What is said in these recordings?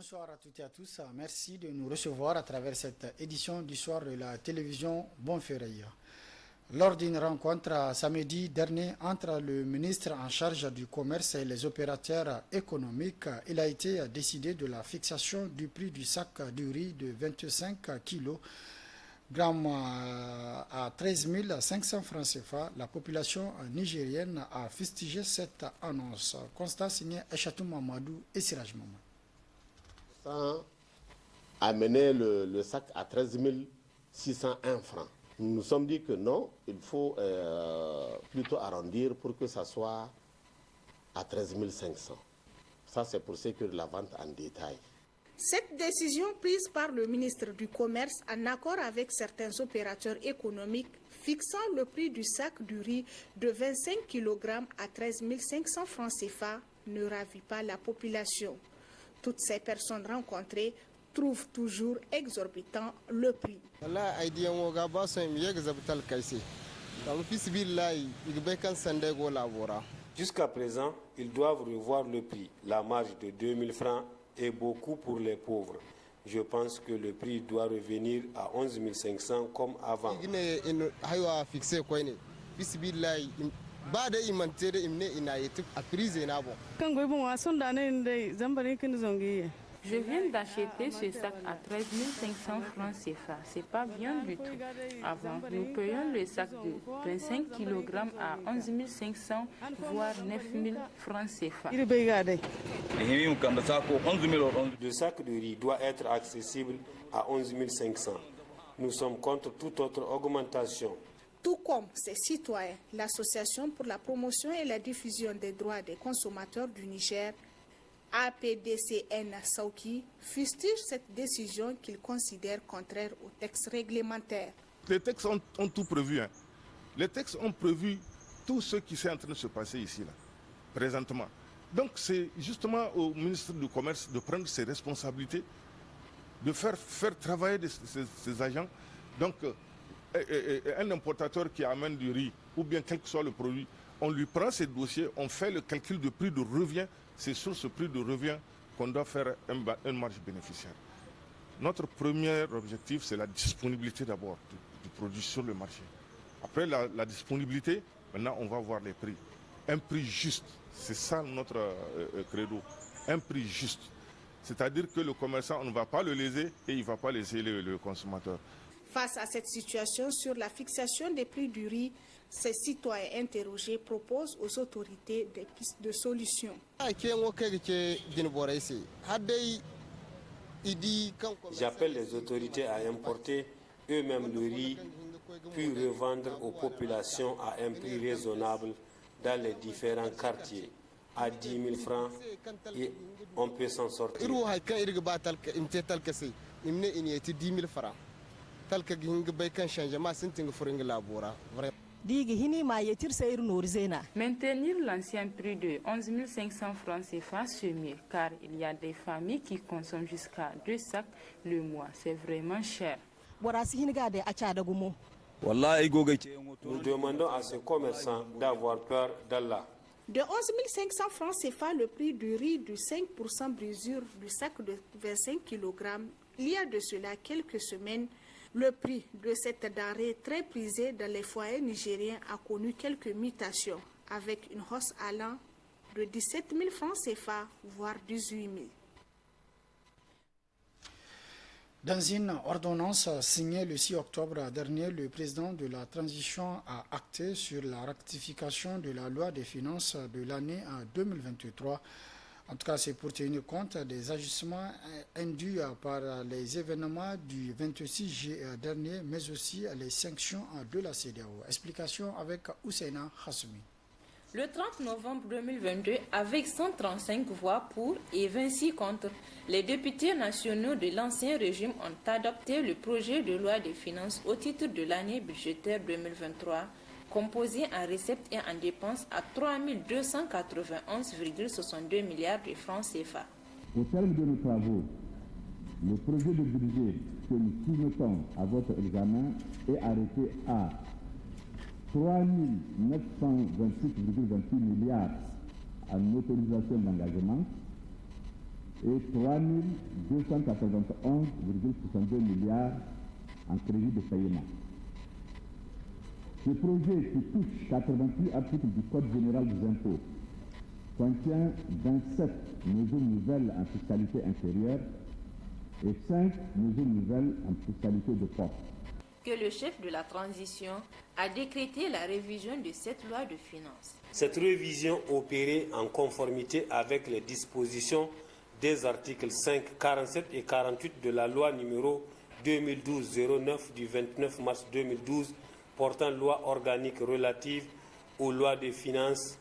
Bonsoir à toutes et à tous. Merci de nous recevoir à travers cette édition du soir de la télévision Bonferré. Lors d'une rencontre samedi dernier entre le ministre en charge du commerce et les opérateurs économiques, il a été décidé de la fixation du prix du sac de riz de 25 kg à 13 500 francs CFA. La population nigérienne a fustigé cette annonce. Constat signé Echatou Mamadou et Siraj Mamadou. A mené le sac à 13 601 francs. Nous nous sommes dit que non, il faut plutôt arrondir pour que ça soit à 13 500. Ça, c'est pour sécuriser la vente en détail. Cette décision prise par le ministre du Commerce en accord avec certains opérateurs économiques fixant le prix du sac du riz de 25 kg à 13 500 francs CFA ne ravit pas la population. Toutes ces personnes rencontrées trouvent toujours exorbitant le prix. Jusqu'à présent, ils doivent revoir le prix. La marge de 2000 francs est beaucoup pour les pauvres. Je pense que le prix doit revenir à 11 500 comme avant. Je viens d'acheter ce sac à 13 500 francs CFA. C'est pas bien du tout. Avant, nous payons le sac de 25 kg à 11 500 voire 9 000 francs CFA. Le sac de riz doit être accessible à 11 500. Nous sommes contre toute autre augmentation. Tout comme ces citoyens, l'Association pour la promotion et la diffusion des droits des consommateurs du Niger, APDCN Saouki, fustige cette décision qu'il considère contraire aux textes réglementaires. Les textes ont tout prévu. Les textes ont prévu tout ce qui est en train de se passer ici, là, présentement. Donc c'est justement au ministre du Commerce de prendre ses responsabilités, de faire travailler ces agents. Donc un importateur qui amène du riz, ou bien quel que soit le produit, on lui prend ses dossiers, on fait le calcul de prix de revient. C'est sur ce prix de revient qu'on doit faire une marge bénéficiaire. Notre premier objectif, c'est la disponibilité d'abord du produit sur le marché. Après la disponibilité, maintenant on va voir les prix. Un prix juste, c'est ça notre credo. Un prix juste. C'est-à-dire que le commerçant, on ne va pas le léser et il ne va pas léser le consommateur. Face à cette situation sur la fixation des prix du riz, ces citoyens interrogés proposent aux autorités des pistes de solutions. J'appelle les autorités à importer eux-mêmes le riz, puis revendre aux populations à un prix raisonnable dans les différents quartiers, à 10 000 francs, et on peut s'en sortir. Maintenir l'ancien prix de 11 500 francs CFA, c'est mieux, car il y a des familles qui consomment jusqu'à 2 sacs le mois. C'est vraiment cher. Nous demandons à ces commerçants d'avoir peur d'Allah. De 11 500 francs CFA, le prix du riz du 5% brisure du sac de 25 kg, il y a de cela quelques semaines, le prix de cette denrée très prisée dans les foyers nigériens a connu quelques mutations, avec une hausse allant de 17 000 francs CFA, voire 18 000. Dans une ordonnance signée le 6 octobre dernier, le président de la transition a acté sur la rectification de la loi des finances de l'année 2023. En tout cas, c'est pour tenir compte des ajustements induits par les événements du 26 juillet dernier, mais aussi les sanctions de la CEDEAO. Explication avec Ousseina Hassoumi. Le 30 novembre 2022, avec 135 voix pour et 26 contre, les députés nationaux de l'ancien régime ont adopté le projet de loi des finances au titre de l'année budgétaire 2023, composé en recettes et en dépenses à 3 291,62 milliards de francs CFA. Au terme de nos travaux, le projet de budget que nous soumettons à votre examen est arrêté à 3 928,28 milliards en autorisation d'engagement et 3 291,62 milliards en crédit de paiement. Ce projet, qui touche 88 articles du Code général des impôts, contient 27 mesures nouvelles en fiscalité inférieure et 5 mesures nouvelles en fiscalité de force. Que le chef de la transition a décrété la révision de cette loi de finances. Cette révision opérée en conformité avec les dispositions des articles 5, 47 et 48 de la loi numéro 2012-09 du 29 mars 2012 portant loi organique relative aux lois de finances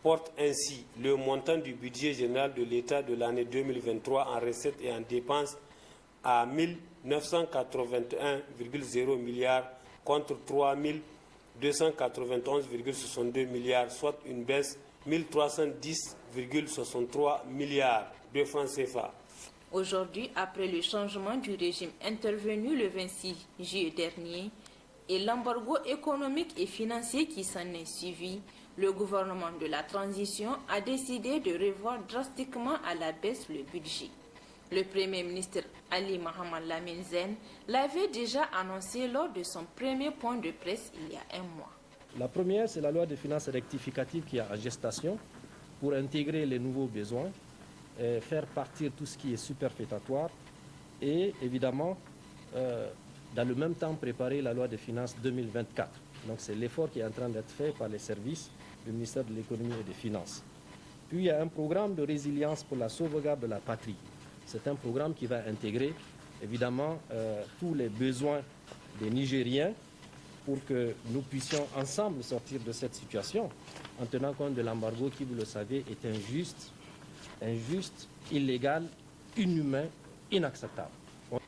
porte ainsi le montant du budget général de l'État de l'année 2023 en recettes et en dépenses à 1981,0 milliards contre 3291,62 milliards, soit une baisse 1310,63 milliards de francs CFA. Aujourd'hui, après le changement du régime intervenu le 26 juillet dernier et l'embargo économique et financier qui s'en est suivi, le gouvernement de la transition a décidé de revoir drastiquement à la baisse le budget. Le Premier ministre Ali Mohamed Lamine Zen l'avait déjà annoncé lors de son premier point de presse il y a un mois. La première, c'est la loi de finances rectificative qui est en gestation pour intégrer les nouveaux besoins, faire partir tout ce qui est superfétatoire et évidemment, dans le même temps, préparer la loi de finances 2024. Donc c'est l'effort qui est en train d'être fait par les services du ministère de l'économie et des finances. Puis il y a un programme de résilience pour la sauvegarde de la patrie. C'est un programme qui va intégrer évidemment tous les besoins des Nigériens pour que nous puissions ensemble sortir de cette situation en tenant compte de l'embargo qui, vous le savez, est injuste, illégal, inhumain, inacceptable.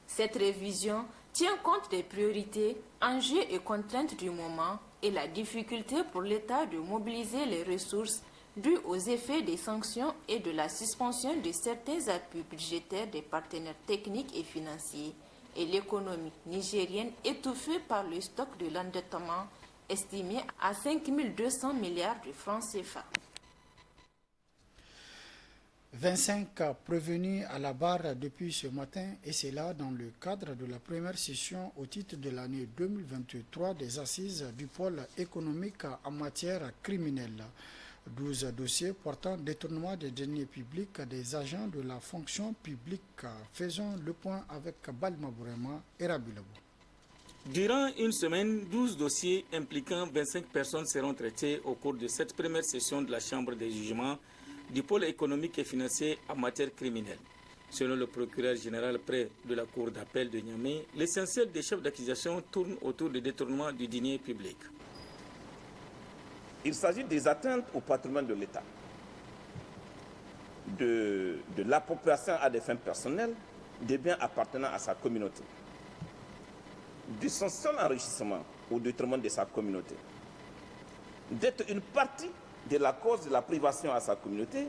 Cette révision tient compte des priorités, enjeux et contraintes du moment et la difficulté pour l'État de mobiliser les ressources dues aux effets des sanctions et de la suspension de certains appuis budgétaires des partenaires techniques et financiers et l'économie nigérienne étouffée par le stock de l'endettement estimé à 5 200 milliards de francs CFA. 25 prévenus à la barre depuis ce matin, et c'est là dans le cadre de la première session au titre de l'année 2023 des assises du pôle économique en matière criminelle. 12 dossiers portant détournement des deniers publics des agents de la fonction publique. Faisons le point avec Balma Bourema et Rabilabou. Durant une semaine, 12 dossiers impliquant 25 personnes seront traités au cours de cette première session de la Chambre des jugements du pôle économique et financier en matière criminelle. Selon le procureur général près de la cour d'appel de Niamey, l'essentiel des chefs d'accusation tourne autour du détournement du denier public. Il s'agit des atteintes au patrimoine de l'État, de l'appropriation à des fins personnelles des biens appartenant à sa communauté, de son seul enrichissement au détriment de sa communauté, d'être une partie de la cause de la privation à sa communauté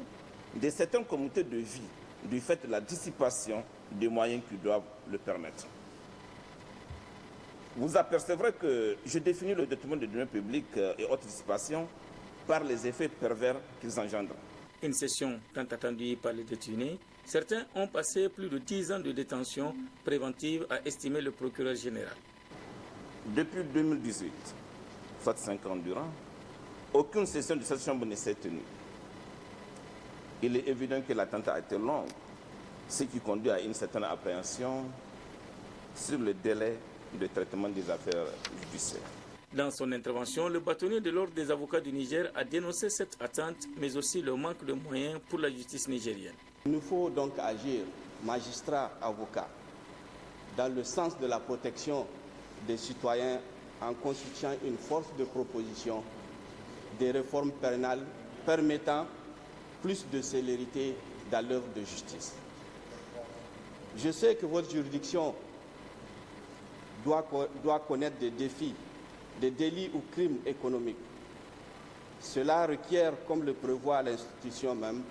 de certaines communautés de vie du fait de la dissipation des moyens qui doivent le permettre. Vous apercevrez que je définis le détournement des deniers publics et autres dissipations par les effets pervers qu'ils engendrent. Une session tant attendue par les détenus, certains ont passé plus de 10 ans de détention préventive, a estimé le procureur général. Depuis 2018, soit 5 ans durant, aucune session de cette chambre ne s'est tenue. Il est évident que l'attente a été longue, ce qui conduit à une certaine appréhension sur le délai de traitement des affaires judiciaires. Dans son intervention, le bâtonnier de l'Ordre des avocats du Niger a dénoncé cette attente, mais aussi le manque de moyens pour la justice nigérienne. Il nous faut donc agir, magistrats, avocats, dans le sens de la protection des citoyens en constituant une force de proposition des réformes pénales permettant plus de célérité dans l'œuvre de justice. Je sais que votre juridiction doit connaître des défis, des délits ou crimes économiques. Cela requiert, comme le prévoit l'institution même,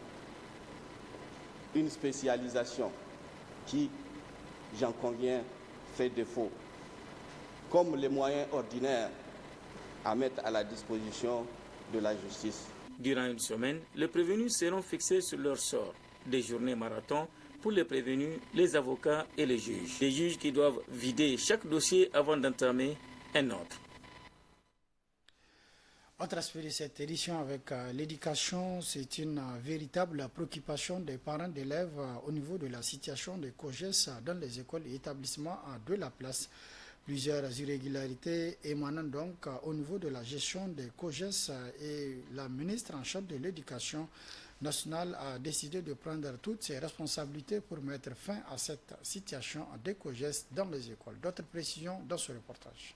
une spécialisation qui, j'en conviens, fait défaut, comme les moyens ordinaires à mettre à la disposition de la justice. Durant une semaine, les prévenus seront fixés sur leur sort. des journées marathon pour les prévenus, les avocats et les juges. Des juges qui doivent vider chaque dossier avant d'entamer un autre. On transfère cette édition avec l'éducation. C'est une véritable préoccupation des parents d'élèves au niveau de la situation des COJES dans les écoles et établissements de la place. Plusieurs irrégularités émanant donc au niveau de la gestion des COJES et la ministre en charge de l'éducation nationale a décidé de prendre toutes ses responsabilités pour mettre fin à cette situation des COJES dans les écoles. D'autres précisions dans ce reportage.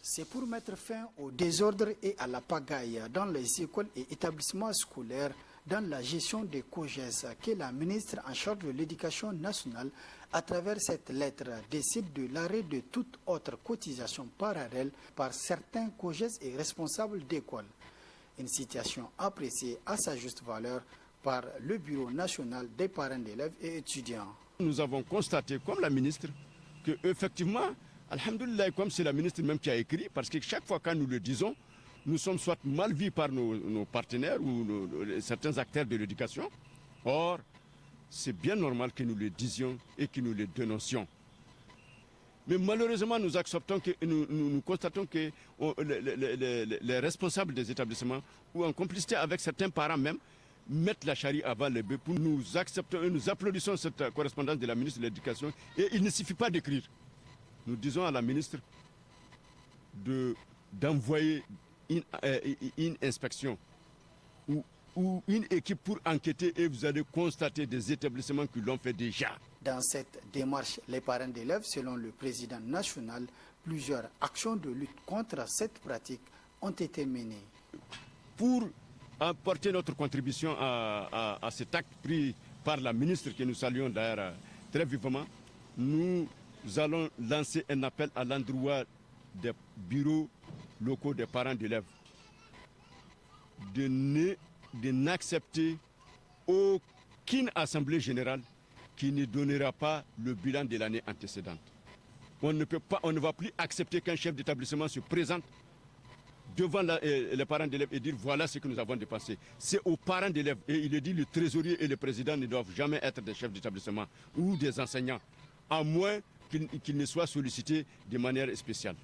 C'est pour mettre fin au désordre et à la pagaille dans les écoles et établissements scolaires dans la gestion des COJES que la ministre en charge de l'éducation nationale, à travers cette lettre, décide de l'arrêt de toute autre cotisation parallèle par certains COJES et responsables d'école. Une situation appréciée à sa juste valeur par le Bureau national des parents d'élèves et étudiants. Nous avons constaté, comme la ministre, que effectivement, alhamdoulilah, comme c'est la ministre même qui a écrit, parce que chaque fois que nous le disons, nous sommes soit mal vus par nos partenaires ou certains acteurs de l'éducation. Or, c'est bien normal que nous le disions et que nous le dénoncions. Mais malheureusement, nous acceptons que nous constatons que les responsables des établissements, ou en complicité avec certains parents même, mettent la charrue avant les bœufs. Nous acceptons et nous applaudissons cette correspondance de la ministre de l'Éducation. Et il ne suffit pas d'écrire. Nous disons à la ministre d'envoyer une inspection ou une équipe pour enquêter et vous allez constater des établissements qui l'ont fait déjà. Dans cette démarche, les parents d'élèves, selon le président national, plusieurs actions de lutte contre cette pratique ont été menées. Pour apporter notre contribution à cet acte pris par la ministre, que nous saluons d'ailleurs très vivement, nous allons lancer un appel à l'endroit des bureaux locaux des parents d'élèves de n'accepter aucune assemblée générale qui ne donnera pas le bilan de l'année antécédente. On ne va plus accepter qu'un chef d'établissement se présente devant les parents d'élèves et dire voilà ce que nous avons dépensé. C'est aux parents d'élèves. Et il est dit le trésorier et le président ne doivent jamais être des chefs d'établissement ou des enseignants, à moins qu'ils ne soient sollicités de manière spéciale.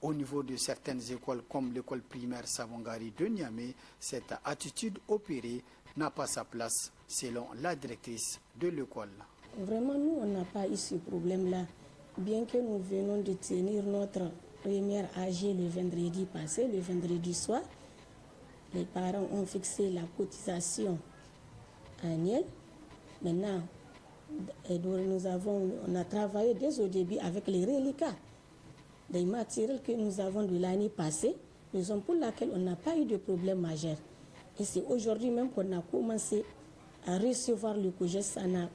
Au niveau de certaines écoles comme l'école primaire Savongari de Niamey, cette attitude opérée n'a pas sa place, selon la directrice de l'école. Vraiment, nous, on n'a pas eu ce problème-là. Bien que nous venons de tenir notre première AG le vendredi passé, le vendredi soir, les parents ont fixé la cotisation annuelle. Maintenant, on a travaillé dès au début avec les reliquats des matériels que nous avons de l'année passée, raison pour laquelle on n'a pas eu de problème majeur. Et c'est aujourd'hui même qu'on a commencé à recevoir le COJES. Ça n'a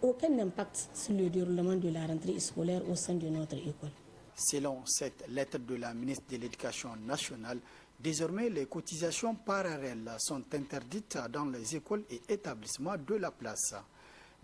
aucun impact sur le déroulement de la rentrée scolaire au sein de notre école. Selon cette lettre de la ministre de l'Éducation nationale, désormais les cotisations parallèles sont interdites dans les écoles et établissements de la place.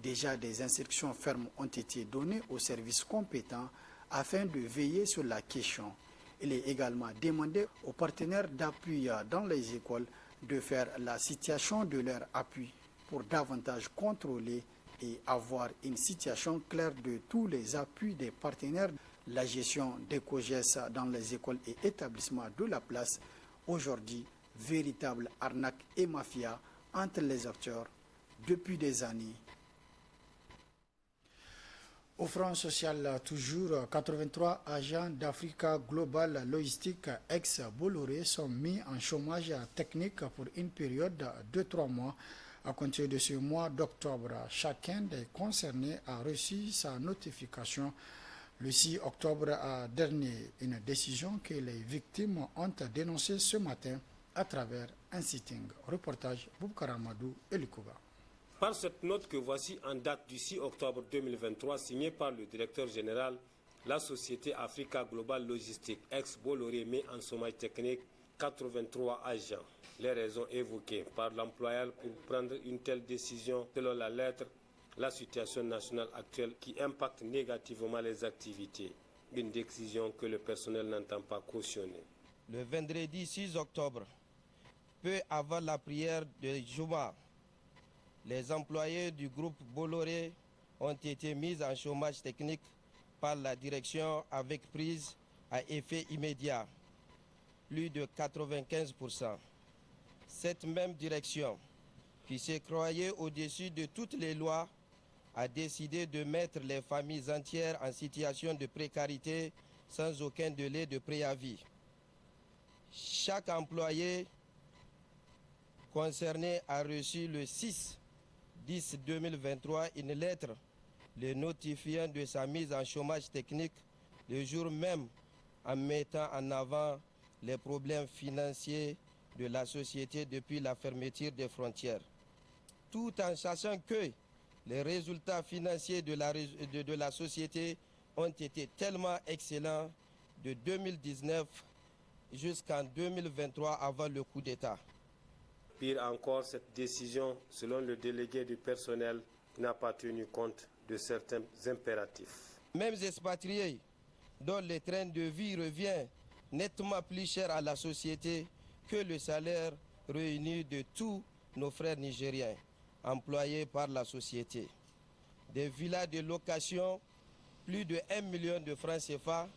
Déjà, des instructions fermes ont été données aux services compétents afin de veiller sur la question. Il est également demandé aux partenaires d'appui dans les écoles de faire la situation de leur appui pour davantage contrôler et avoir une situation claire de tous les appuis des partenaires. La gestion des COJES dans les écoles et établissements de la place, aujourd'hui, véritable arnaque et mafia entre les acteurs depuis des années. Au Front social, toujours, 83 agents d'Africa Global Logistique ex-Bolloré sont mis en chômage technique pour une période de 3 mois. À compter de ce mois d'octobre, chacun des concernés a reçu sa notification le 6 octobre dernier, une décision que les victimes ont dénoncée ce matin à travers un sitting. Reportage Boubkar Amadou et Lukouba. Par cette note que voici en date du 6 octobre 2023, signée par le directeur général, la société Africa Global Logistique ex-Bolloré met en chômage technique 83 agents. Les raisons évoquées par l'employeur pour prendre une telle décision, selon la lettre, la situation nationale actuelle qui impacte négativement les activités. Une décision que le personnel n'entend pas cautionner. Le vendredi 6 octobre, peu avant la prière de Juma, Les employés du groupe Bolloré ont été mis en chômage technique par la direction avec prise à effet immédiat, plus de 95%. Cette même direction, qui se croyait au-dessus de toutes les lois, a décidé de mettre les familles entières en situation de précarité sans aucun délai de préavis. Chaque employé concerné a reçu le 6/10/2023 une lettre le notifiant de sa mise en chômage technique le jour même, en mettant en avant les problèmes financiers de la société depuis la fermeture des frontières. Tout en sachant que les résultats financiers de la société ont été tellement excellents de 2019 jusqu'en 2023 avant le coup d'État. Pire encore, cette décision, selon le délégué du personnel, n'a pas tenu compte de certains impératifs. Même expatriés dont le train de vie revient nettement plus cher à la société que le salaire réuni de tous nos frères nigériens employés par la société. Des villas de location, plus de 1 million de francs CFA,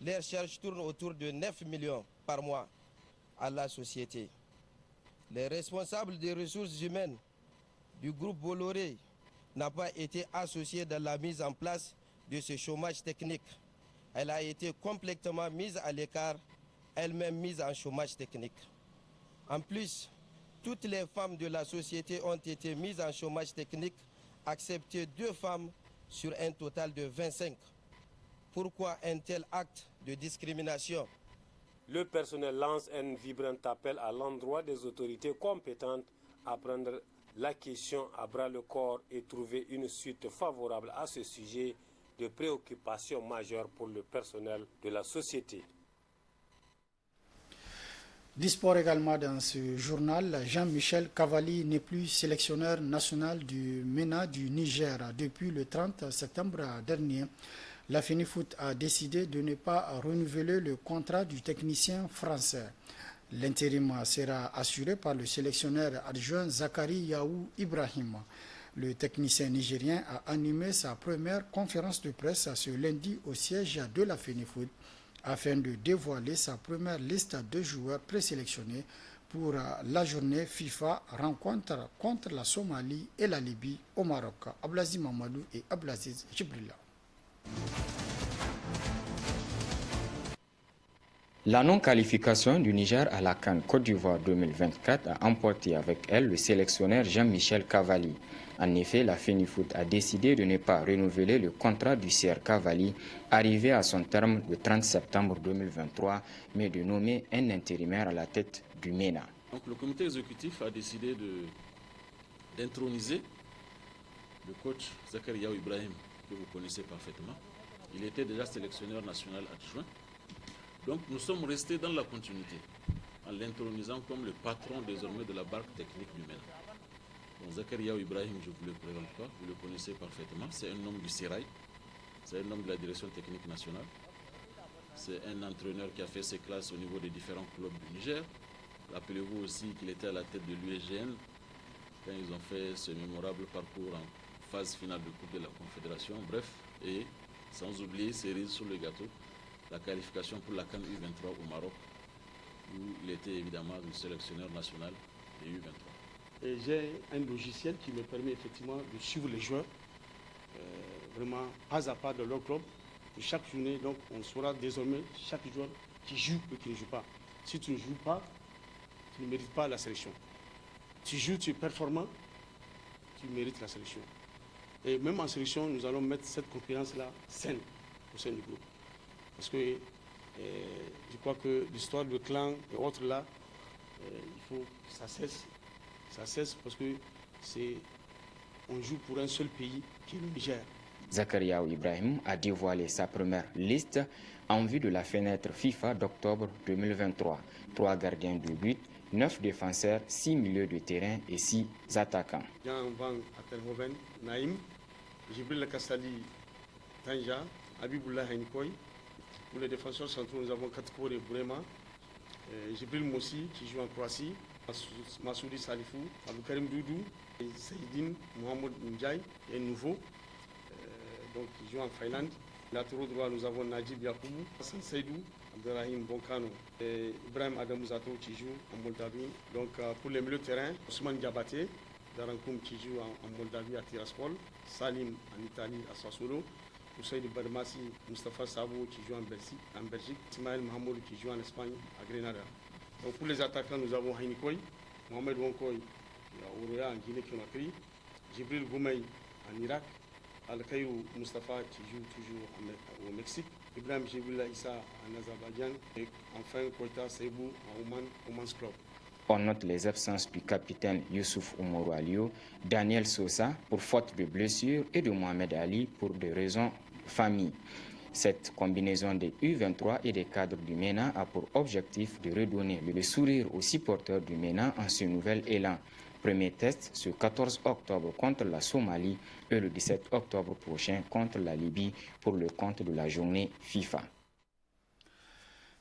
les charges tournent autour de 9 millions par mois à la société. Les responsables des ressources humaines du groupe Bolloré n'ont pas été associés dans la mise en place de ce chômage technique. Elle a été complètement mise à l'écart, elle-même mise en chômage technique. En plus, toutes les femmes de la société ont été mises en chômage technique, excepté 2 femmes sur un total de 25. Pourquoi un tel acte de discrimination? Le personnel lance un vibrant appel à l'endroit des autorités compétentes à prendre la question à bras le corps et trouver une suite favorable à ce sujet de préoccupation majeure pour le personnel de la société. Du sport également dans ce journal, Jean-Michel Cavalli n'est plus sélectionneur national du MENA du Niger. Depuis le 30 septembre dernier, la FENIFOOT a décidé de ne pas renouveler le contrat du technicien français. L'intérim sera assuré par le sélectionneur adjoint Zakari Yaou Ibrahim. Le technicien nigérien a animé sa première conférence de presse ce lundi au siège de la FENIFOOT afin de dévoiler sa première liste de joueurs présélectionnés pour la journée FIFA rencontre contre la Somalie et la Libye au Maroc. Ablazi Mamadou et Ablaziz Jibrila. La non-qualification du Niger à la CAN Côte d'Ivoire 2024 a emporté avec elle le sélectionneur Jean-Michel Cavalli. En effet, la FENIFOOT a décidé de ne pas renouveler le contrat du CR Cavalli, arrivé à son terme le 30 septembre 2023, mais de nommer un intérimaire à la tête du MENA. Donc, le comité exécutif a décidé d'introniser le coach Zakaria Ibrahim, que vous connaissez parfaitement. Il était déjà sélectionneur national adjoint. Donc nous sommes restés dans la continuité, en l'intronisant comme le patron désormais de la barque technique du MENA. Bon, Zakaria Ibrahim, je ne vous le présente pas, vous le connaissez parfaitement, c'est un homme du Sérail, c'est un homme de la direction technique nationale, c'est un entraîneur qui a fait ses classes au niveau des différents clubs du Niger. Rappelez-vous aussi qu'il était à la tête de l'USGN quand ils ont fait ce mémorable parcours en phase finale de Coupe de la Confédération, bref, et sans oublier cerise sur le gâteau, la qualification pour la CAN U23 au Maroc, où il était évidemment le sélectionneur national des U23. Et j'ai un logiciel qui me permet effectivement de suivre les joueurs, vraiment pas à pas de leur club. Et chaque journée, donc, on saura désormais chaque joueur qui joue ou qui ne joue pas. Si tu ne joues pas, tu ne mérites pas la sélection. Tu joues, tu es performant, tu mérites la sélection. Et même en sélection, nous allons mettre cette concurrence-là saine au sein du groupe. Parce que je crois que l'histoire de clan et autres là, il faut que ça cesse. Ça cesse parce que on joue pour un seul pays qui est le Niger. Zakaria Ibrahim a dévoilé sa première liste en vue de la fenêtre FIFA d'octobre 2023. 3 gardiens de but, 9 défenseurs, 6 milieux de terrain et 6 attaquants. Jean Van Atelhoven, Naïm, Jibril Kassali, Tanja, Abibullah Henkoy. Pour les défenseurs centraux, nous avons Katkore Bourema, Jibril Mossi qui joue en Croatie, Massoudi Salifou, Aboukarim Doudou, Seydine, Mohamed Ndiaye, et nouveau, donc qui joue en Finlande. Latéraux droit, nous avons Najib Yakoubou, Hassan Seydou, Abdelrahim Bonkano et Ibrahim Adamouzato qui joue en Moldavie. Donc pour les milieux de terrain, Ousmane Diabaté, Darankoum qui joue en Moldavie à Tiraspol, Salim en Italie à Sassuolo, Ousseïd Barmassi, Mustafa Sabo qui joue en Belgique, Ismaël Mahamoud qui joue en Espagne à Grenada. Donc pour les attaquants, nous avons Haini Koy, Mohamed Wonkoy à Ouroya en Guinée-Conakry, Djibril Goumey en Irak, Al-Kairou Mustafa qui joue toujours au Mexique, Ibrahim Jibril Issa en Azerbaïdjan et enfin Koita Seibou à Oman, Oman's Club. On note les absences du capitaine Youssouf Oumarou Alio, Daniel Sosa pour faute de blessure et de Mohamed Ali pour des raisons de famille. Cette combinaison des U23 et des cadres du MENA a pour objectif de redonner le sourire aux supporters du MENA en ce nouvel élan. Premier test ce 14 octobre contre la Somalie et le 17 octobre prochain contre la Libye pour le compte de la journée FIFA.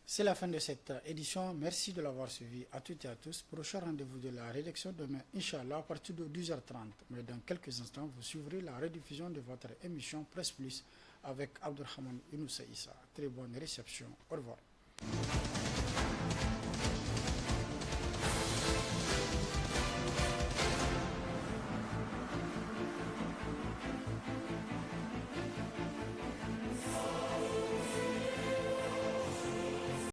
C'est la fin de cette édition. Merci de l'avoir suivi à toutes et à tous. Prochain rendez-vous de la rédaction demain, Inch'Allah, à partir de 12h30. Mais dans quelques instants, vous suivrez la rediffusion de votre émission Presse Plus avec Abdelrahman Inoussa Issa. Très bonne réception. Au revoir.